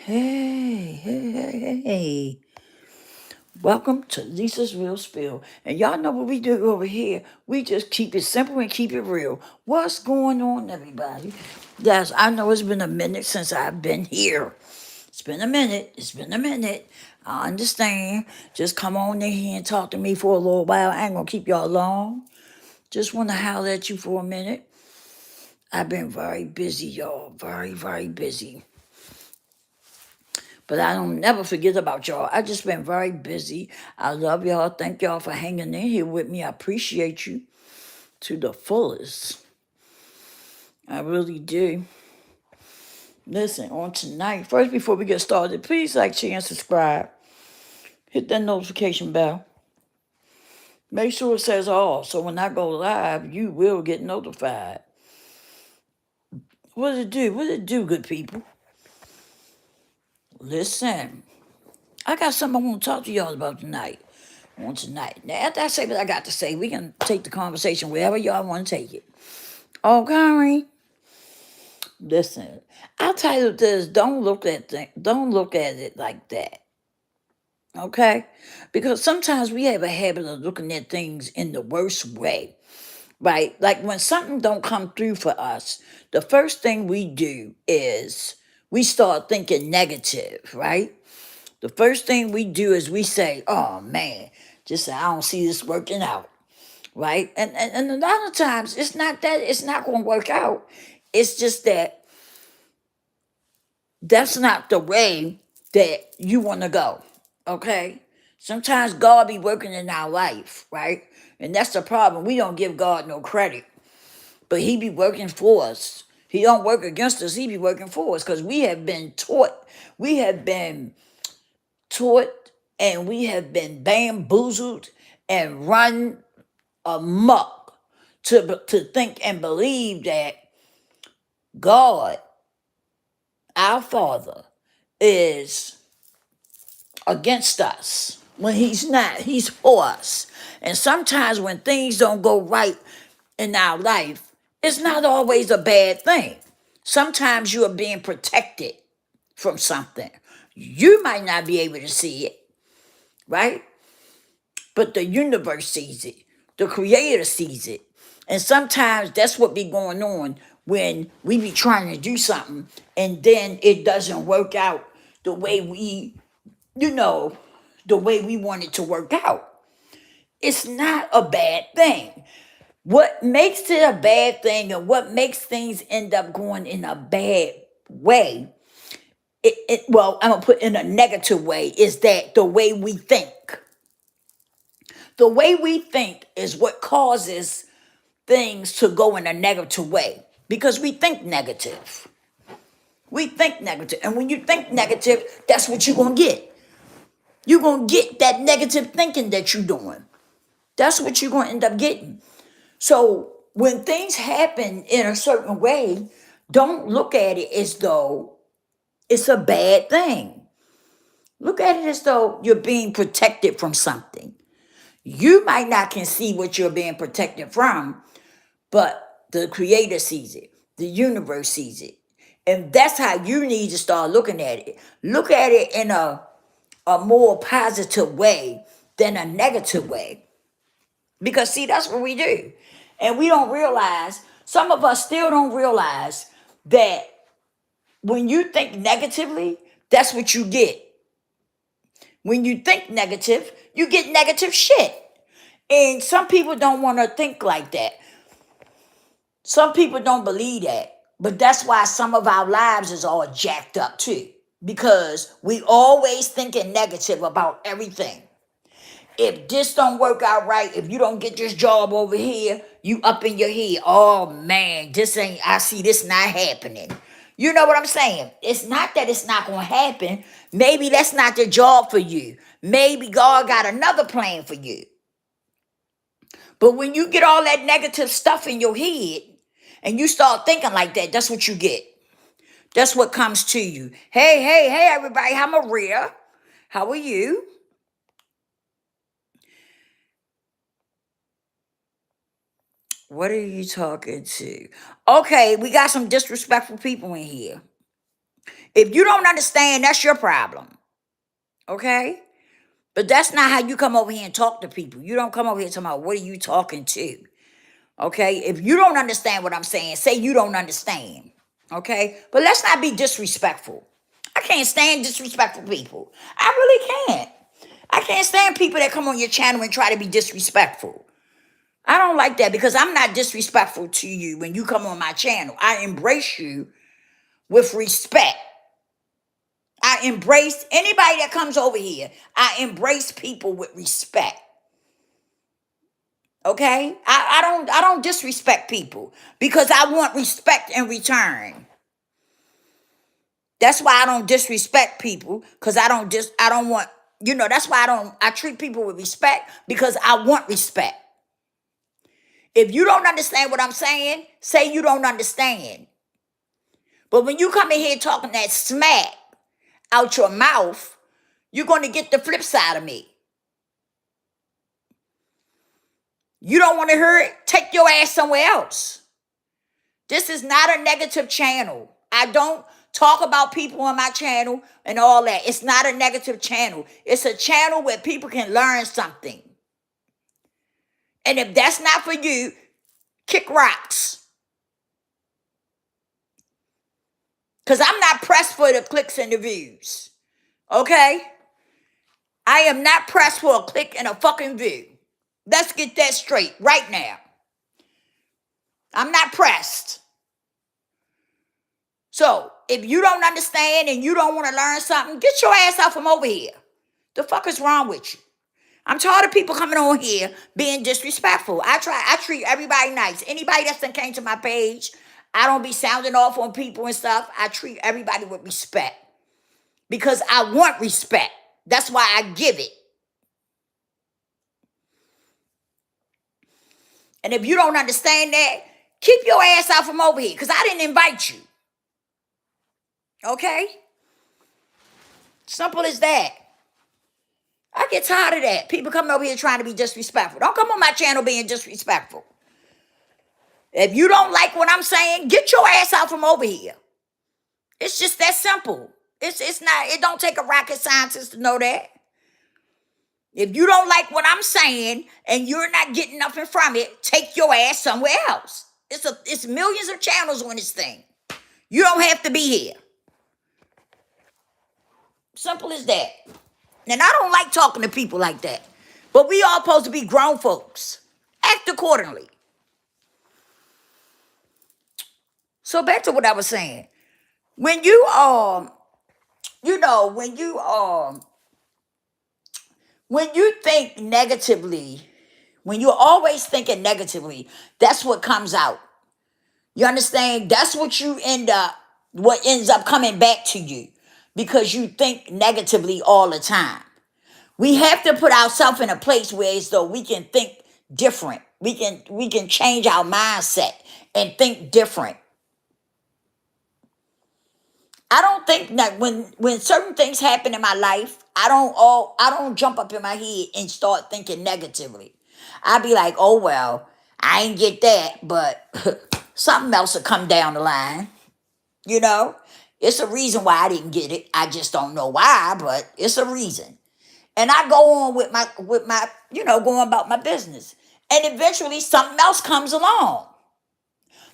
Hey. Welcome to Lisa's Real Spill. And y'all know what we do over here. We just keep it simple and keep it real. What's going on, everybody? Yes, I know it's been a minute since I've been here. It's been a minute. It's been a minute. I understand. Just come on in here and talk to me for a little while. I ain't gonna keep y'all long. Just want to holler at you for a minute. I've been very busy, y'all. Very, very busy. But I don't never forget about y'all. I just been very busy. I love y'all. Thank y'all for hanging in here with me. I appreciate you to the fullest. I really do. Listen, on tonight, first before we get started, please like, share, and subscribe. Hit that notification bell. Make sure it says all, so when I go live, you will get notified. What does it do? What does it do, good people? Listen, I got something I want to talk to y'all about tonight. On tonight. Now, after I say what I got to say, we can take the conversation wherever y'all want to take it. Okay. Listen, I titled this don't look at it like that. Okay? Because sometimes we have a habit of looking at things in the worst way. Right? Like when something don't come through for us, the first thing we do is we start thinking negative, right? The first thing we do is we say, oh man, just I don't see this working out. Right? And a lot of times it's not that it's not gonna work out. It's just that that's not the way that you want to go. Okay? Sometimes God be working in our life, right? And that's the problem. We don't give God no credit. But he be working for us. He don't work against us, he be working for us because we have been taught. We have been taught and we have been bamboozled and run amok to think and believe that God, our Father, is against us when he's not. He's for us. And sometimes when things don't go right in our life, it's not always a bad thing. Sometimes you are being protected from something. You might not be able to see it, right? But the universe sees it. The creator sees it. And sometimes that's what be going on when we be trying to do something and then it doesn't work out the way you know, the way we want it to work out. It's not a bad thing. What makes it a bad thing and what makes things end up going in a bad way, well, I'm going to put in a negative way, is that the way we think. The way we think is what causes things to go in a negative way because we think negative. We think negative. And when you think negative, that's what you're going to get. You're going to get that negative thinking that you're doing. That's what you're going to end up getting. So when things happen in a certain way, don't look at it as though it's a bad thing. Look at it as though you're being protected from something. You might not can see what you're being protected from, but the creator sees it. The universe sees it. And that's how you need to start looking at it. Look at it in a more positive way than a negative way. Because see, that's what we do. And we don't realize, some of us still don't realize that when you think negatively, that's what you get. When you think negative, you get negative shit. And some people don't want to think like that. Some people don't believe that. But that's why some of our lives is all jacked up too. Because we always thinking negative about everything. If this don't work out right, if you don't get this job over here, you up in your head. Oh man, I see this not happening. You know what I'm saying? It's not that it's not going to happen. Maybe that's not the job for you. Maybe God got another plan for you. But when you get all that negative stuff in your head and you start thinking like that, that's what you get. That's what comes to you. Hey, everybody. I'm Maria. How are you? What are you talking to? Okay, we got some disrespectful people in here. If you don't understand, that's your problem. Okay? But that's not how you come over here and talk to people. You don't come over here talking about what are you talking to. Okay? If you don't understand what I'm saying, say you don't understand. Okay? But let's not be disrespectful. I can't stand disrespectful people. I really can't. I can't stand people that come on your channel and try to be disrespectful. I don't like that because I'm not disrespectful to you when you come on my channel. I embrace you with respect. I embrace anybody that comes over here. I embrace people with respect. Okay? I don't disrespect people because I want respect in return. That's why I don't disrespect people because I don't want, that's why I treat people with respect because I want respect. If you don't understand what I'm saying, say you don't understand. But when you come in here talking that smack out your mouth, you're going to get the flip side of me. You don't want to hear it? Take your ass somewhere else. This is not a negative channel. I don't talk about people on my channel and all that. It's not a negative channel. It's a channel where people can learn something. And if that's not for you, kick rocks. Because I'm not pressed for the clicks and the views. Okay? I am not pressed for a click and a fucking view. Let's get that straight right now. I'm not pressed. So, if you don't understand and you don't want to learn something, get your ass out from over here. The fuck is wrong with you? I'm tired of people coming on here being disrespectful. I treat everybody nice. Anybody that's done came to my page, I don't be sounding off on people and stuff. I treat everybody with respect. Because I want respect. That's why I give it. And if you don't understand that, keep your ass out from over here. Because I didn't invite you. Okay? Simple as that. I get tired of that. People coming over here trying to be disrespectful. Don't come on my channel being disrespectful. If you don't like what I'm saying, get your ass out from over here. It's just that simple. It's not, it don't take a rocket scientist to know that. If you don't like what I'm saying and you're not getting nothing from it, take your ass somewhere else. It's millions of channels on this thing. You don't have to be here. Simple as that. And I don't like talking to people like that. But we all supposed to be grown folks. Act accordingly. So back to what I was saying. When you when you think negatively, when you're always thinking negatively, that's what comes out. You understand? That's what what ends up coming back to you because you think negatively all the time. We have to put ourselves in a place where as though we can think different. We can change our mindset and think different. I don't think that when certain things happen in my life, I don't jump up in my head and start thinking negatively. I be like, oh well, I ain't get that, but something else will come down the line. You know, it's a reason why I didn't get it. I just don't know why, but it's a reason. And I go on with my going about my business. And eventually something else comes along.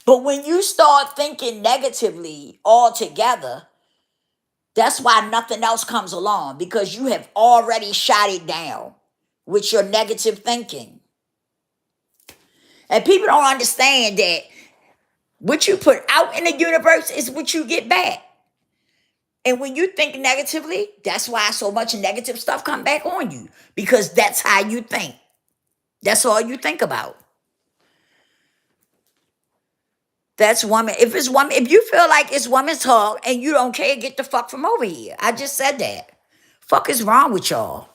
But when you start thinking negatively altogether, that's why nothing else comes along because you have already shot it down with your negative thinking. And people don't understand that what you put out in the universe is what you get back. And when you think negatively, that's why so much negative stuff come back on you because that's how you think. That's all you think about. That's woman. If you feel like it's woman's talk and you don't care, get the fuck from over here. I just said that. Fuck is wrong with y'all?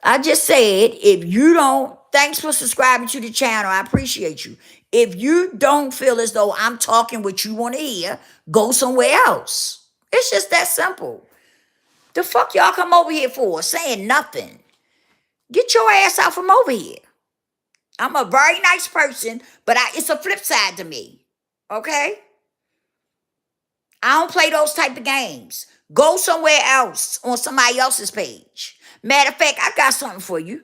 I just said, if you don't, thanks for subscribing to the channel. I appreciate you. If you don't feel as though I'm talking what you want to hear, go somewhere else. It's just that simple. The fuck y'all come over here for? Saying nothing. Get your ass out from over here. I'm a very nice person, but it's a flip side to me. Okay? I don't play those type of games. Go somewhere else on somebody else's page. Matter of fact, I got something for you.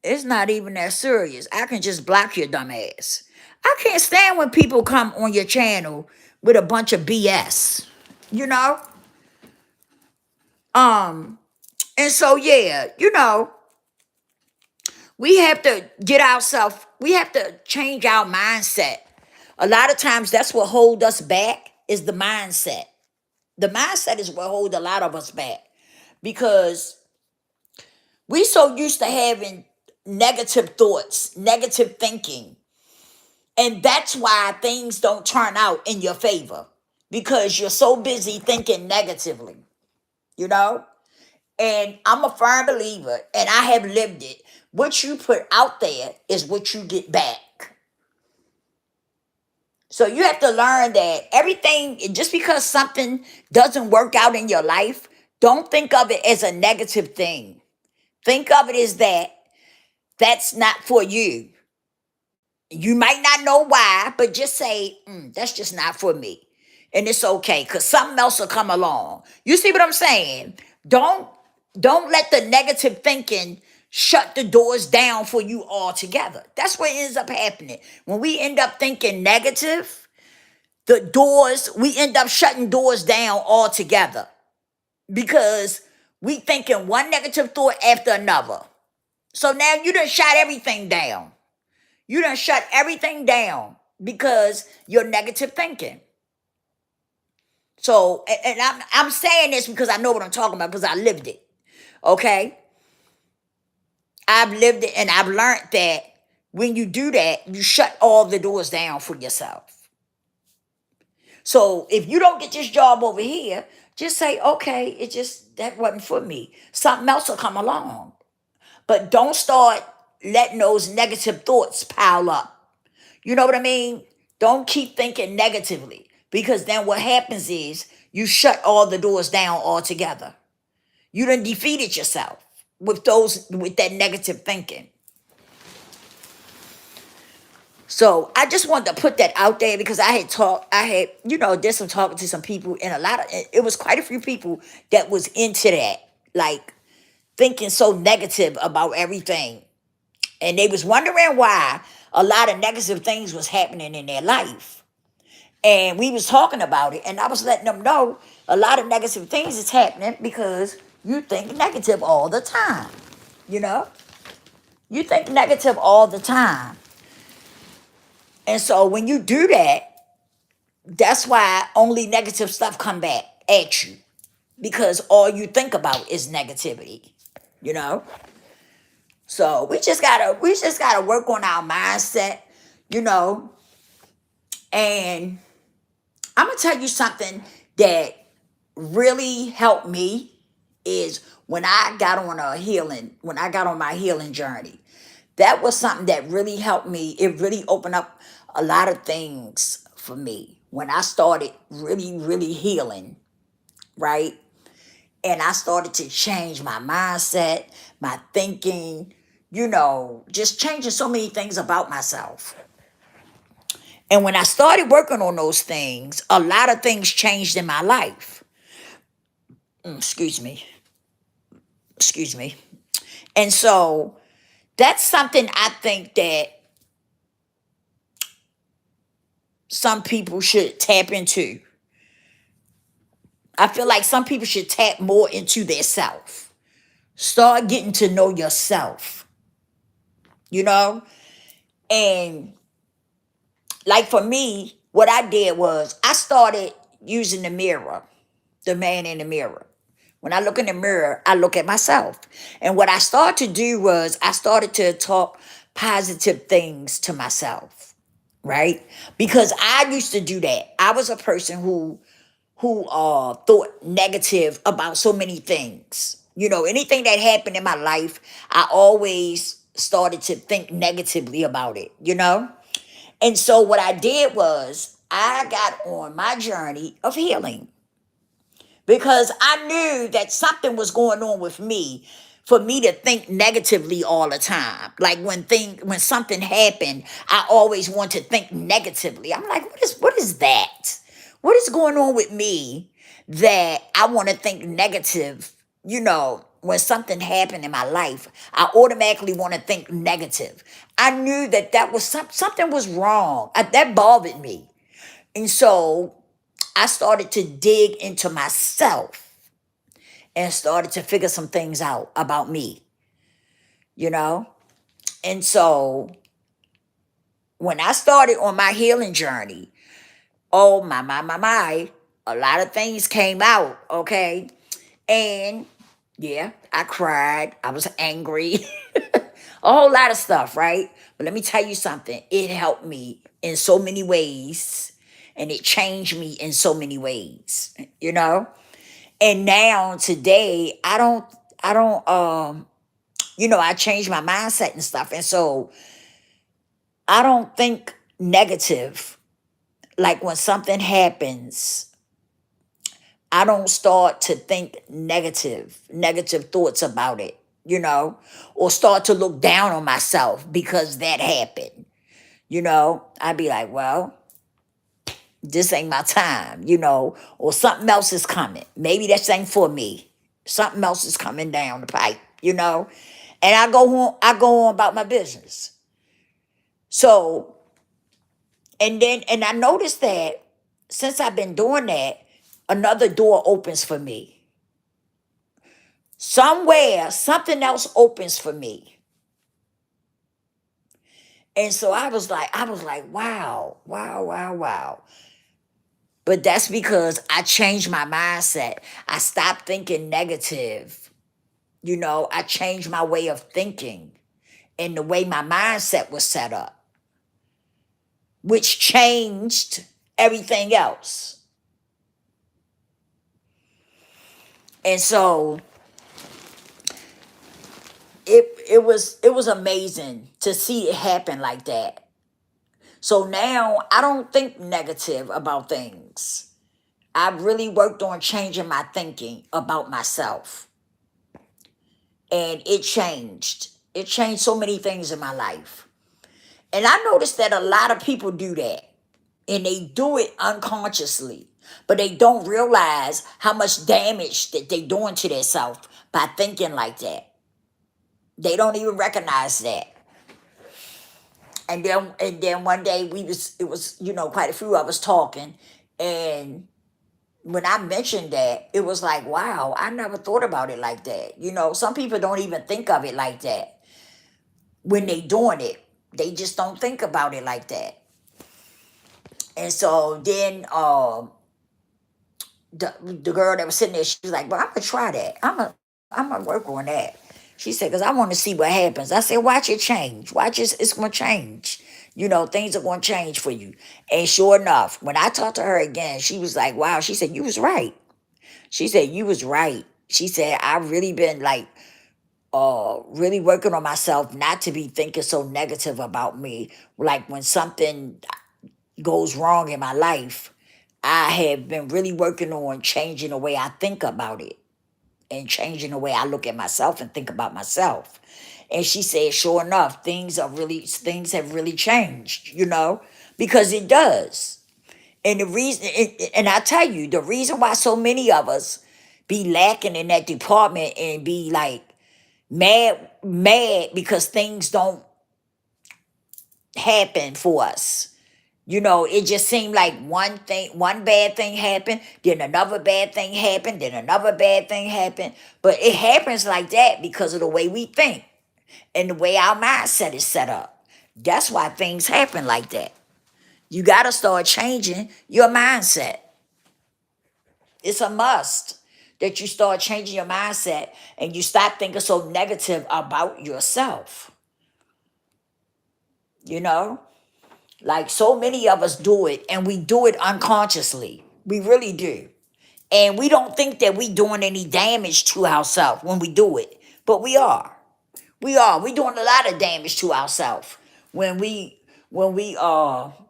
It's not even that serious. I can just block your dumb ass. I can't stand when people come on your channel with a bunch of BS. You know? Um, and so yeah, we have to get ourselves, we have to change our mindset. A lot of times that's what hold us back is the mindset. The mindset is what hold a lot of us back because we so used to having negative thoughts, negative thinking. And that's why things don't turn out in your favor because you're so busy thinking negatively, you know? And I'm a firm believer and I have lived it. What you put out there is what you get back. So you have to learn that everything, just because something doesn't work out in your life, don't think of it as a negative thing. Think of it as that's not for you. You might not know why, but just say, that's just not for me. And it's okay because something else will come along. You see what I'm saying? Don't don't let the negative thinking shut the doors down for you altogether. That's what ends up happening. When we end up thinking negative, we end up shutting doors down altogether because we thinking one negative thought after another. So now you done shut everything down. You done shut everything down because you're negative thinking. So, and I'm saying this because I know what I'm talking about because I lived it. Okay, I've lived it and I've learned that when you do that, you shut all the doors down for yourself. So if you don't get this job over here, just say, okay, it just that wasn't for me. Something else will come along. But don't start letting those negative thoughts pile up. You know what I mean? Don't keep thinking negatively because then what happens is you shut all the doors down altogether. You done defeated yourself with that negative thinking. So I just wanted to put that out there because did some talking to some people and it was quite a few people that was into that, like thinking so negative about everything. And they was wondering why a lot of negative things was happening in their life. And we was talking about it and I was letting them know a lot of negative things is happening because you think negative all the time. You know? You think negative all the time. And so when you do that, that's why only negative stuff come back at you because all you think about is negativity, you know? So we just gotta work on our mindset, you know, and I'm gonna tell you something that really helped me is when I got on my healing journey. That was something that really helped me. It really opened up a lot of things for me when I started really, really healing, right? And I started to change my mindset, my thinking, just changing so many things about myself. And when I started working on those things, a lot of things changed in my life. Excuse me. Excuse me. And so that's something I think that some people should tap into. I feel like some people should tap more into their self. Start getting to know yourself, you know? And like for me, what I did was I started using the mirror, the man in the mirror. When I look in the mirror, I look at myself. And what I started to do was I started to talk positive things to myself, right? Because I used to do that. I was a person who thought negative about so many things. Anything that happened in my life, I always started to think negatively about it. And so what I did was I got on my journey of healing because I knew that something was going on with me for me to think negatively all the time. Like when something happened, I always want to think negatively. I'm like, what is that? What is going on with me that I want to think negative? When something happened in my life, I automatically want to think negative. I knew that was something was wrong. That bothered me. And so I started to dig into myself and started to figure some things out about me, you know? And so when I started on my healing journey, oh my, a lot of things came out, okay? And yeah, I cried, I was angry, a whole lot of stuff, right? But let me tell you something, it helped me in so many ways and it changed me in so many ways, you know? And now today I don't I changed my mindset and stuff, and so I don't think negative. Like when something happens, I don't start to think negative thoughts about it, or start to look down on myself because that happened. I'd be like, well, this ain't my time, or something else is coming. Maybe this ain't for me. Something else is coming down the pipe. And I go on about my business. So, and I noticed that since I've been doing that, another door opens for me. Somewhere, something else opens for me. And so I was like, wow, wow, wow, wow. But that's because I changed my mindset. I stopped thinking negative. I changed my way of thinking and the way my mindset was set up, which changed everything else. And so it was amazing to see it happen like that. So now I don't think negative about things. I've really worked on changing my thinking about myself. And it changed. It changed so many things in my life. And I noticed that a lot of people do that. And they do it unconsciously. But they don't realize how much damage that they're doing to themselves by thinking like that. They don't even recognize that. And then one day it was quite a few of us talking, and when I mentioned that, it was like, wow, I never thought about it like that. Some people don't even think of it like that when they doing it. They just don't think about it like that. And so then the girl that was sitting there, she was like, well, I'm gonna try that. I'm gonna work on that. She said, because I want to see what happens. I said, watch it change. Watch it, it's gonna change. Things are gonna change for you. And sure enough, when I talked to her again, she was like, wow, she said, you was right. She said, you was right. She said, I've really been like really working on myself not to be thinking so negative about me. Like when something goes wrong in my life, I have been really working on changing the way I think about it and changing the way I look at myself and think about myself. And she said, sure enough, things have really changed, because it does. And the reason, and I tell you, the reason why so many of us be lacking in that department and be like mad because things don't happen for us. It just seemed like one bad thing happened, then another bad thing happened, then another bad thing happened. But it happens like that because of the way we think and the way our mindset is set up. That's why things happen like that. You got to start changing your mindset. It's a must that you start changing your mindset and you stop thinking so negative about yourself. You know? Like so many of us do it and we do it unconsciously. We really do. And we don't think that we doing any damage to ourselves when we do it. But we are. We are. We doing a lot of damage to ourselves when we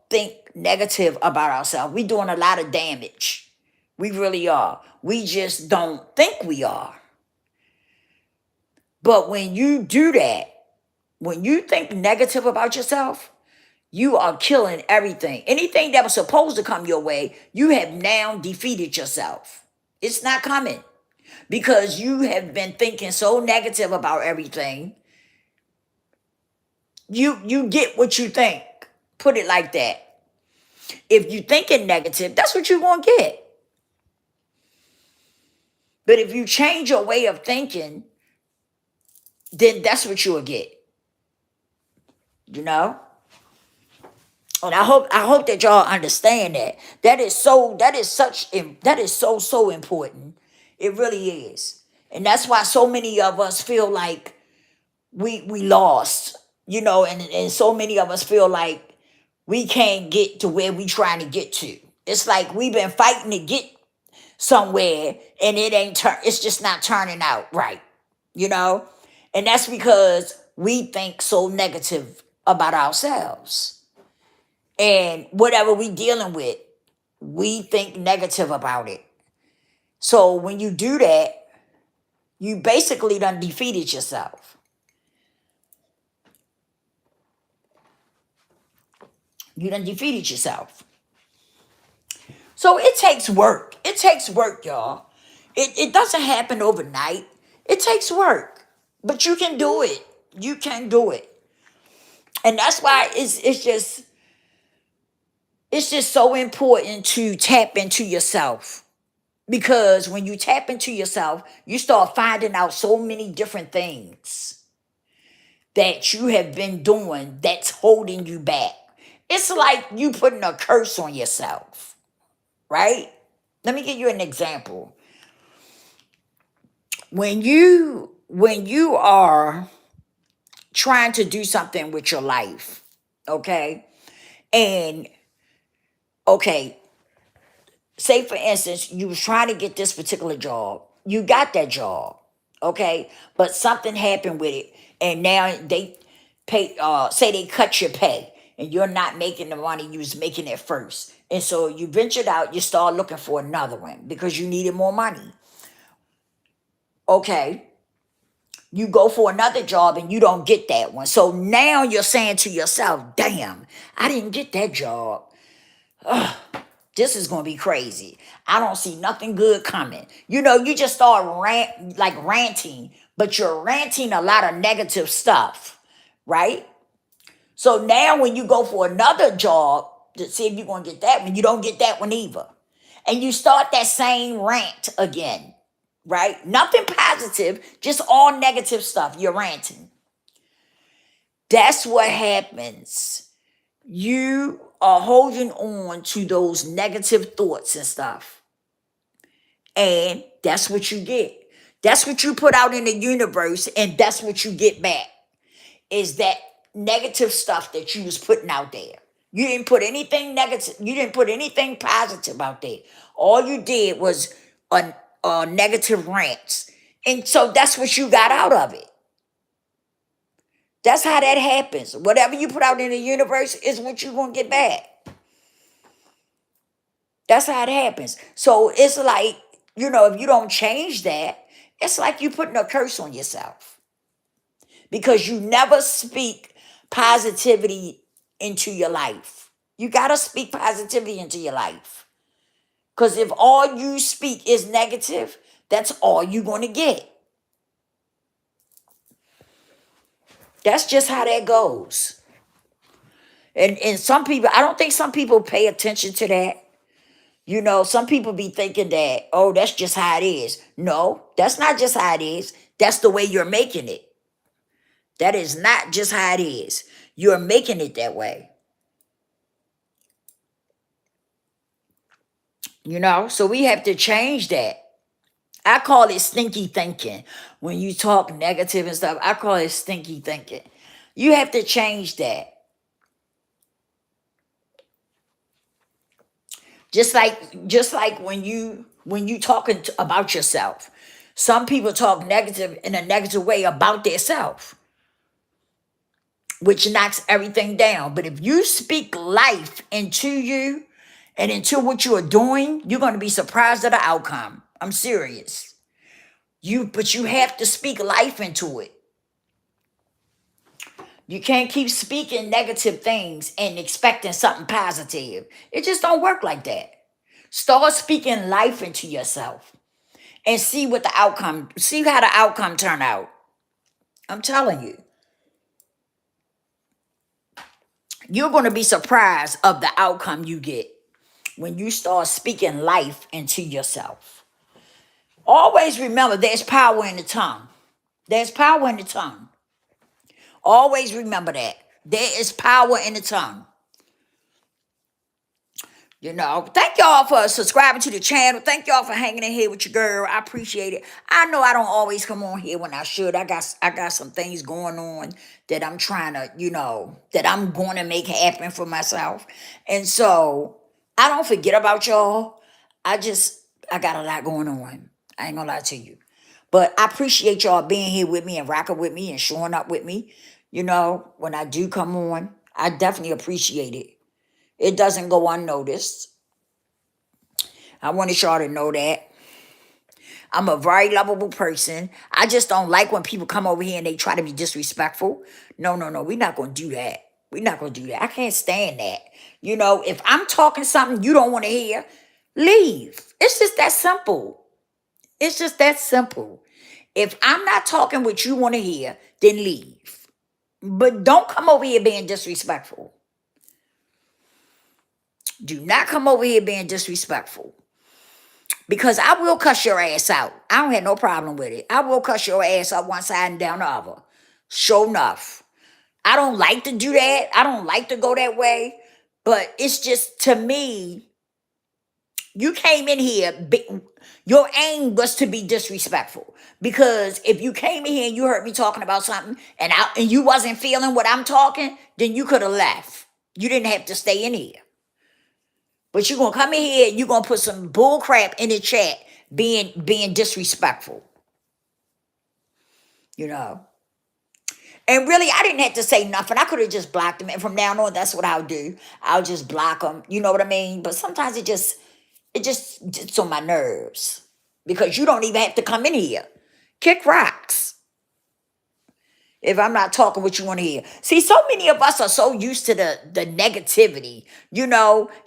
think negative about ourselves. We doing a lot of damage. We really are. We just don't think we are. But when you do that, when you think negative about yourself, you are killing everything. Anything that was supposed to come your way, you have now defeated yourself. It's not coming because you have been thinking so negative about everything. You get what you think. Put it like that. If you thinking negative, that's what you're gonna get. But if you change your way of thinking, then that's what you'll get. You know? And I hope that y'all understand that. That is so important. It really is. And that's why so many of us feel like we lost, and so many of us feel like we can't get to where we trying to get to. It's like we've been fighting to get somewhere and it's just not turning out right, you know? And that's because we think so negative about ourselves. And whatever we dealing with, we think negative about it. So when you do that, you basically done defeated yourself. You done defeated yourself. So it takes work. It takes work, y'all. It doesn't happen overnight. It takes work. But you can do it. You can do it. And that's why it's just so important to tap into yourself. Because when you tap into yourself, you start finding out so many different things that you have been doing that's holding you back. It's like you putting a curse on yourself, right? Let me give you an example. When you are trying to do something with your life, okay? And okay, say for instance, you was trying to get this particular job. You got that job, okay? But something happened with it, and now they say they cut your pay, and you're not making the money you was making at first. And so you ventured out, you start looking for another one because you needed more money. Okay. You go for another job and you don't get that one. So now you're saying to yourself, damn, I didn't get that job. This is gonna be crazy. I don't see nothing good coming. You just start ranting, but you're ranting a lot of negative stuff, right? So now when you go for another job to see if you're gonna get that one, you don't get that one either. And you start that same rant again, right? Nothing positive, just all negative stuff. You're ranting. That's what happens. You are holding on to those negative thoughts and stuff. And that's what you get. That's what you put out in the universe, and that's what you get back. Is that negative stuff that you was putting out there. You didn't put anything negative, you didn't put anything positive out there. All you did was negative rants. And so that's what you got out of it. That's how that happens. Whatever you put out in the universe is what you're going to get back. That's how it happens. So it's like, if you don't change that, it's like you putting a curse on yourself because you never speak positivity into your life. You got to speak positivity into your life. Because if all you speak is negative, that's all you're going to get. That's just how that goes. And some people, I don't think some people pay attention to that. Some people be thinking that, oh, that's just how it is. No, that's not just how it is. That's the way you're making it. That is not just how it is. You're making it that way. So we have to change that. I call it stinky thinking. When you talk negative and stuff, I call it stinky thinking. You have to change that. Just like when you talking about yourself. Some people talk negative in a negative way about themselves, which knocks everything down. But if you speak life into you And until what you are doing, you're going to be surprised at the outcome. I'm serious. But you have to speak life into it. You can't keep speaking negative things and expecting something positive. It just don't work like that. Start speaking life into yourself and see what the outcome, see how the outcome turn out. I'm telling you, you're going to be surprised of the outcome you get when you start speaking life into yourself. Always remember there's power in the tongue. There's power in the tongue. Always remember that. There is power in the tongue. Thank y'all for subscribing to the channel. Thank y'all for hanging in here with your girl. I appreciate it. I know I don't always come on here when I should. I got some things going on that I'm trying to, that I'm going to make happen for myself. And so I don't forget about y'all. I got a lot going on. I ain't gonna lie to you. But I appreciate y'all being here with me and rocking with me and showing up with me. When I do come on, I definitely appreciate it. It doesn't go unnoticed. I wanted y'all to know that. I'm a very lovable person. I just don't like when people come over here and they try to be disrespectful. No, no, no. We're not going to do that. We're not going to do that. I can't stand that. If I'm talking something you don't want to hear, leave. It's just that simple. It's just that simple. If I'm not talking what you want to hear, then leave. But don't come over here being disrespectful. Do not come over here being disrespectful. Because I will cuss your ass out. I don't have no problem with it. I will cuss your ass up one side and down the other. Sure enough. I don't like to do that. I don't like to go that way. But it's just, to me, you came in here, your aim was to be disrespectful. Because if you came in here and you heard me talking about something and you wasn't feeling what I'm talking, then you could have left. You didn't have to stay in here. But you're going to come in here and you're going to put some bull crap in the chat being disrespectful. And really, I didn't have to say nothing. I could have just blocked them. And from now on, that's what I'll do. I'll just block them. You know what I mean? But sometimes it just gets on my nerves. Because you don't even have to come in here. Kick rocks. If I'm not talking what you want to hear. See, so many of us are so used to the negativity,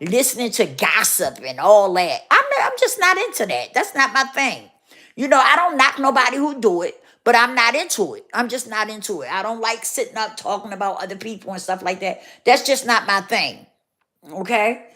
listening to gossip and all that. I'm just not into that. That's not my thing. I don't knock nobody who do it, but I'm not into it. I'm just not into it. I don't like sitting up talking about other people and stuff like that. That's just not my thing. Okay?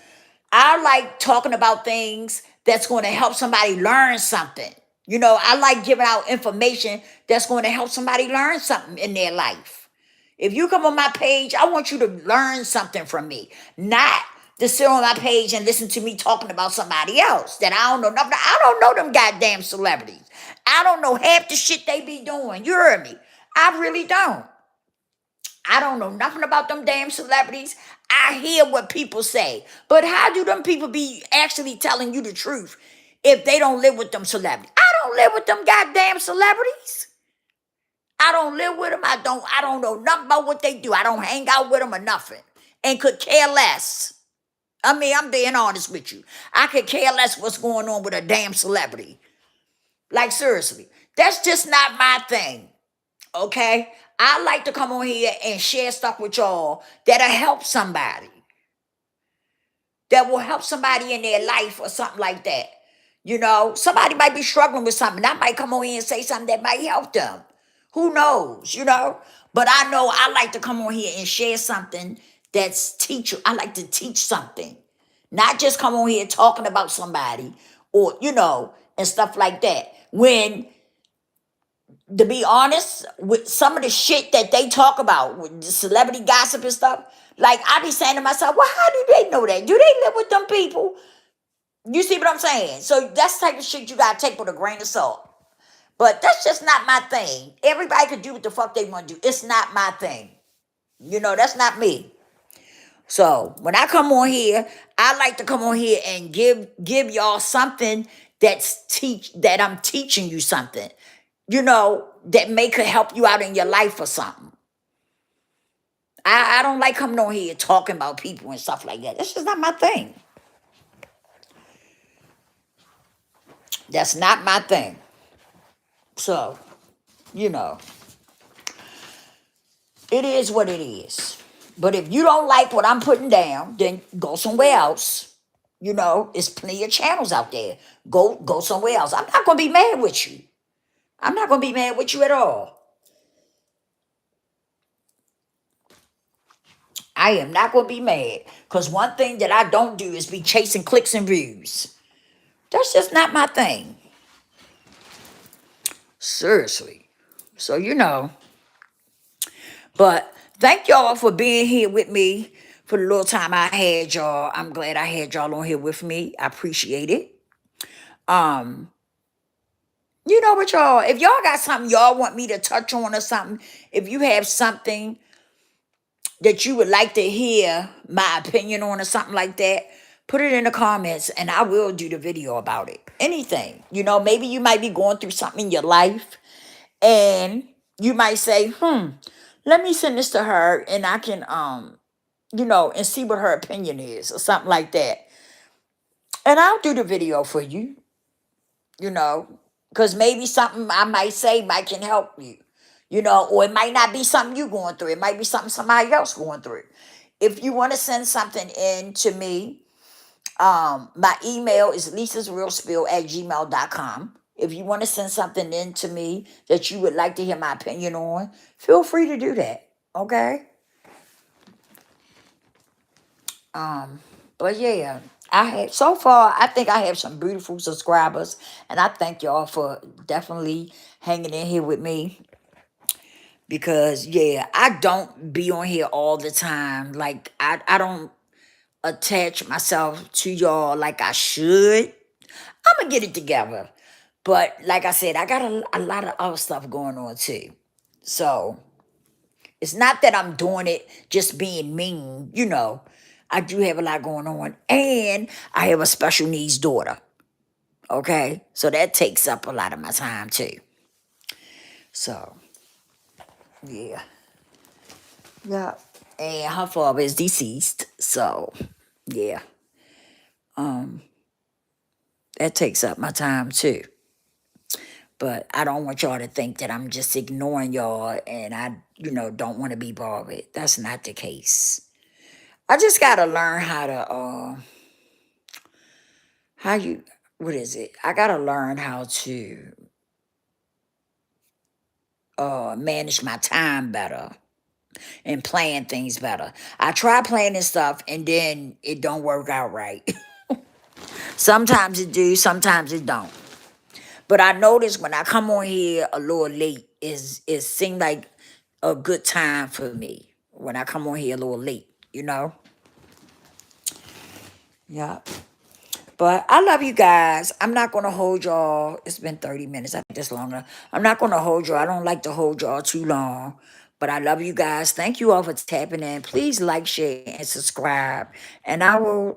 I like talking about things that's going to help somebody learn something. I like giving out information that's going to help somebody learn something in their life. If you come on my page, I want you to learn something from me, not to sit on my page and listen to me talking about somebody else that I don't know nothing. I don't know them goddamn celebrities. I don't know half the shit they be doing. You heard me. I really don't. I don't know nothing about them damn celebrities. I hear what people say. But how do them people be actually telling you the truth if they don't live with them celebrities? I don't live with them goddamn celebrities. I don't live with them. I don't know nothing about what they do. I don't hang out with them or nothing. And could care less. I mean, I'm being honest with you. I could care less what's going on with a damn celebrity. Like, seriously. That's just not my thing. Okay? I like to come on here and share stuff with y'all that'll help somebody. That will help somebody in their life or something like that. Somebody might be struggling with something. I might come on here and say something that might help them. Who knows, But I know I like to come on here and share something that's teacher. I like to teach something. Not just come on here talking about somebody or, and stuff like that. When, to be honest, with some of the shit that they talk about, with the celebrity gossip and stuff, like I be saying to myself, well, how do they know that? Do they live with them people? You see what I'm saying? So that's the type of shit you gotta take with a grain of salt. But that's just not my thing. Everybody can do what the fuck they want to do. It's not my thing. That's not me. So when I come on here, I like to come on here and give y'all something that I'm teaching you something, that may could help you out in your life or something. I don't like coming on here talking about people and stuff like that. That's just not my thing. That's not my thing. So, you know, it is what it is. But if you don't like what I'm putting down, then go somewhere else. You know, there's plenty of channels out there. Go somewhere else. I'm not gonna be mad with you. I'm not gonna be mad with you at all. I am not gonna be mad. Because one thing that I don't do is be chasing clicks and views. That's just not my thing. Seriously. So you know. But thank y'all for being here with me for the little time I had y'all. I'm glad I had y'all on here with me. I appreciate it. Um, you know what, y'all? If y'all got something y'all want me to touch on or something, if you have something that you would like to hear my opinion on or something like that, put it in the comments and I will do the video about it. Anything. You know, maybe you might be going through something in your life and you might say, let me send this to her and I can you know, and see what her opinion is or something like that. And I'll do the video for you, you know, because maybe something I might say might can help you, you know, or it might not be something you going through. It might be something somebody else going through. If you want to send something in to me, my email is lisasrealspill@gmail.com. If you want to send something in to me that you would like to hear my opinion on, feel free to do that. Okay? But yeah, I had so far. I think I have some beautiful subscribers, and I thank y'all for definitely hanging in here with me. Because yeah, I don't be on here all the time. Like I don't attach myself to y'all like I should. I'm gonna get it together. But like I said, I got a lot of other stuff going on too. So it's not that I'm doing it just being mean, you know. I do have a lot going on. And I have a special needs daughter. Okay? So that takes up a lot of my time too. So, yeah. Yeah. And her father is deceased. So, yeah. That takes up my time too. But I don't want y'all to think that I'm just ignoring y'all and I, you know, don't want to be bothered. That's not the case. I just gotta learn how to how you what is it? I gotta learn how to manage my time better and plan things better. I try planning stuff and then it don't work out right. Sometimes it do, sometimes it don't. But I notice when I come on here a little late, is it seemed like a good time for me when I come on here a little late, you know? Yeah. But I love you guys. I'm not going to hold y'all. It's been 30 minutes. I think this longer. I'm not going to hold y'all. I don't like to hold y'all too long. But I love you guys. Thank you all for tapping in. Please like, share, and subscribe. And I will